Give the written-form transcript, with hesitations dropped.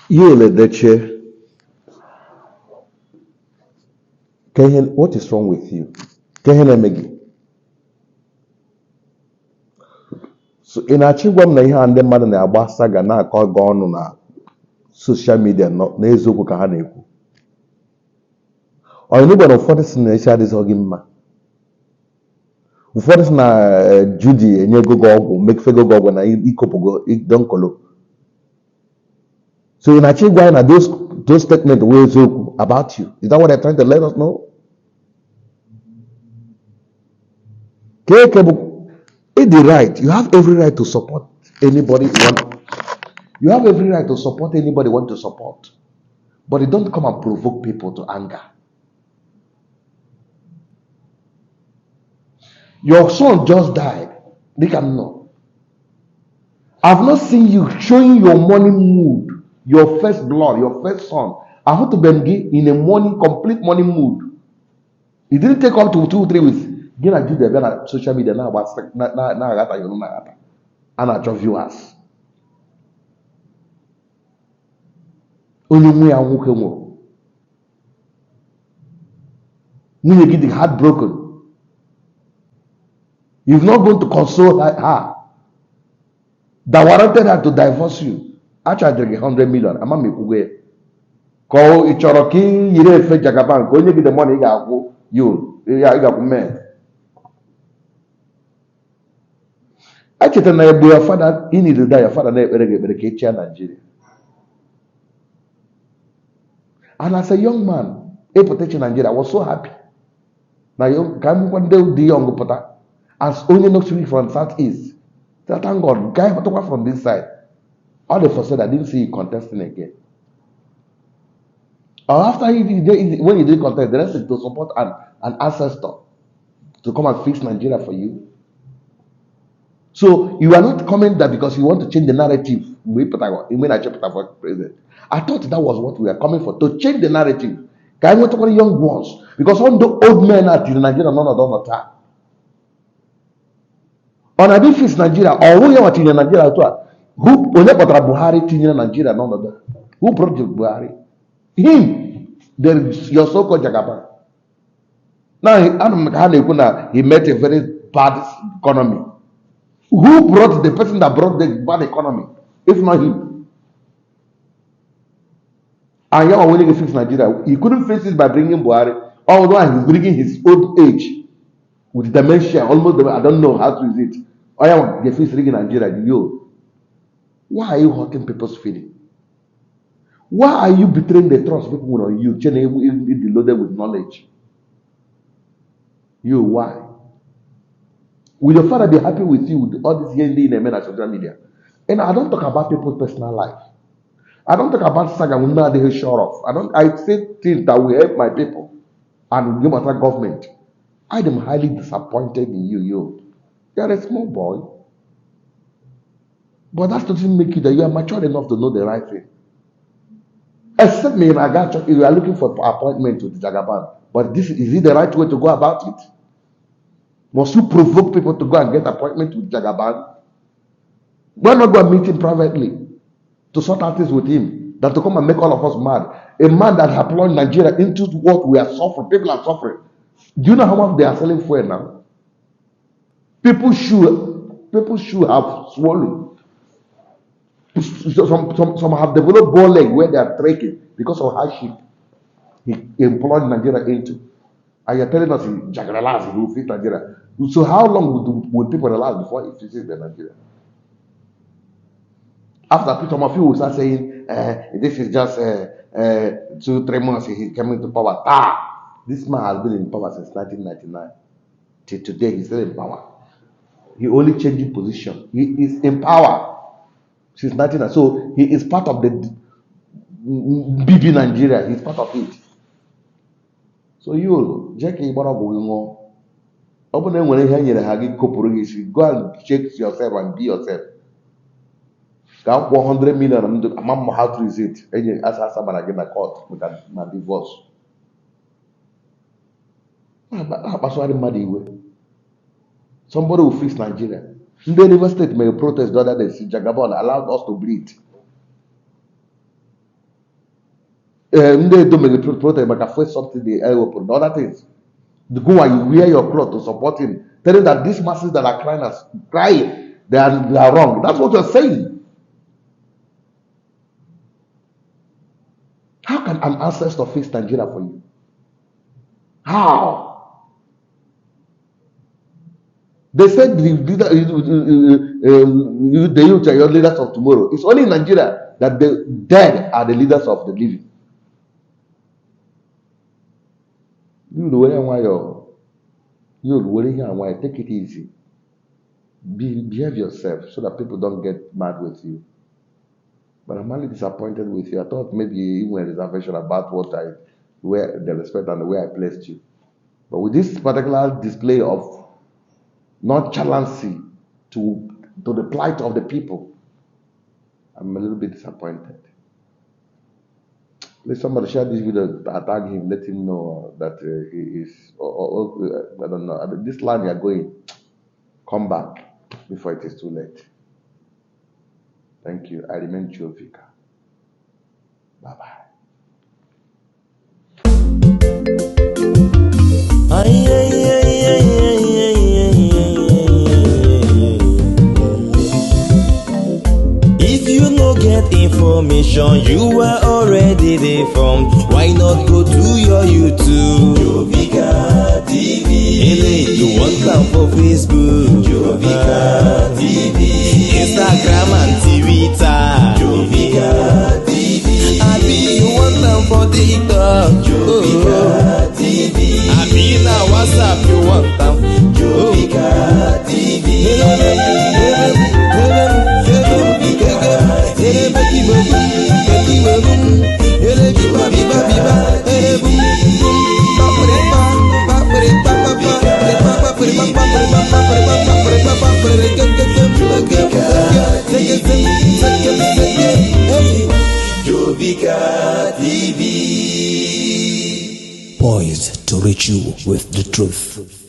Yul Edochie, what is wrong with you? Kehen emegi. So ị na-achọ ịgwa m na ihe a ndị mmadụ na-agbasa ga na-akọ gị ọnụ na soshal midia n'eziokwu ka ha na-ekwu. Onye n'ụgbọ na ụfọdụ si na isi adịghị gị mma. Ụfọdụ si na Judy enyego gị ọgwụ, mekfego gị ọgwụ na ikopụgo donkolo. So ị na-achọ ịgwa anyị na those statements were eziokwu about you. Is that what they're trying to let us know? It's the right. You have every right to support anybody you have every right to support anybody want to support. But you don't come and provoke people to anger. Your son just died. They can know. I've not seen you showing your morning mood, your first blood, your first son. I want to be in a complete morning mood. It didn't take up to 2-3 weeks. Again, I do the social media now about and I draw viewers. Only me and nwoke nwụrụ. Nwunye gị dị heartbroken. You've not gone to console her. That warranted her to divorce you. Actually, 100 million. Ama m ekwugo ya. Ka ị chọrọ ka ị yiri efe Jagaban ka onye gị the money ị ga-akwụ ị ga-akwụ mee. Echetara na egbu ya fada ị need ya fada na-ekpere gị ekpere ka ị chịa Nigeria. And as a young man, a protection Nigeria, I was so happy. Now, can one day the young pota as only not from southeast. So thank God, guy from this side. All the first said I didn't see you contesting again. Or after when you did contest, the rest is to support an ancestor to come and fix Nigeria for you. So you are not coming there because you want to change the narrative. When I checked for president, I thought that was what we were coming for, to change the narrative. Can I want to call young ones? Because all the old men are in Nigeria, none of them are attack. On a fix Nigeria, or who you are in Nigeria too? Who Buhari in Nigeria, none of them. Who brought the Buhari? Him. There is your so-called Jagaban. Now he met a very bad economy. Who brought the person that brought the bad economy? If not him. And you are willing to fix Nigeria. He couldn't fix it by bringing Buhari. Although he's bringing his old age with dementia, almost, I don't know how to use it. I am the fix in Nigeria. Yo, why are you hurting people's feelings? Why are you betraying the trust people on you? Even loaded with knowledge. You, why? Will your father be happy with you with all this yelling in a social media? And I don't talk about people's personal life. I don't talk about saga when they show off. I say things that will help my people and no matter government. I am highly disappointed in you, yo. You are a small boy. But that doesn't make you that you are mature enough to know the right thing. Except me in Agacho, if you are looking for appointment with Jagaban. But is it the right way to go about it? Must you provoke people to go and get appointment with Jagaban? Why not go and meet him privately to sort out this with him than to come and make all of us mad? A man that has plunged Nigeria into what we are suffering. People are suffering. Do you know how much they are selling fuel now? People's shoe have swollen. Some have developed ball leg where they are trekking because of hardship he employed Nigeria into. And you're telling us he will fix Nigeria. So how long would people relax before he fixes the Nigeria? After some of you will start saying, this is just 2-3 months he came into power. This man has been in power since 1999. Till today, he's still in power. He only changing position. He is in power since 1999. So he is part of the BB Nigeria. He's part of it. So you, Jackie, what are going on? Open when go and check yourself and be yourself. Got 100 million. I'm how to use it. And ask someone again my court with my divorce. Somebody will fix Nigeria. In the River State may protest the other day. Jagaban allowed us to breathe. They don't make protest, but first something they open. Other things. The go and you wear your cloth to support him, telling that these masses that are crying, they are wrong. That's what you're saying. How can an ancestor face Nigeria for you? How? They said the youth are your leaders of tomorrow. It's only in Nigeria that the dead are the leaders of the living. You know why take it easy. Behave yourself so that people don't get mad with you. But I'm only disappointed with you. I thought maybe even a reservation about where the respect and the way I placed you. But with this particular display of nonchalancy to the plight of the people, I'm a little bit disappointed. Let somebody share this video, tag him, let him know that he is, I don't know, this line you're going, come back before it is too late. Thank you. I remain Yul Edochie. Bye-bye. If you no get information, you are already deformed. Why not go to your YouTube? Yul Edochie TV. Hey, you want come for Facebook? Yul Edochie TV. Instagram and Twitter. Yul Edochie TV. Abi you want them for TikTok? Yul Edochie TV. Abi na WhatsApp you want them? Yul Edochie TV. Yul Edochie TV. Poised to reach you with the truth.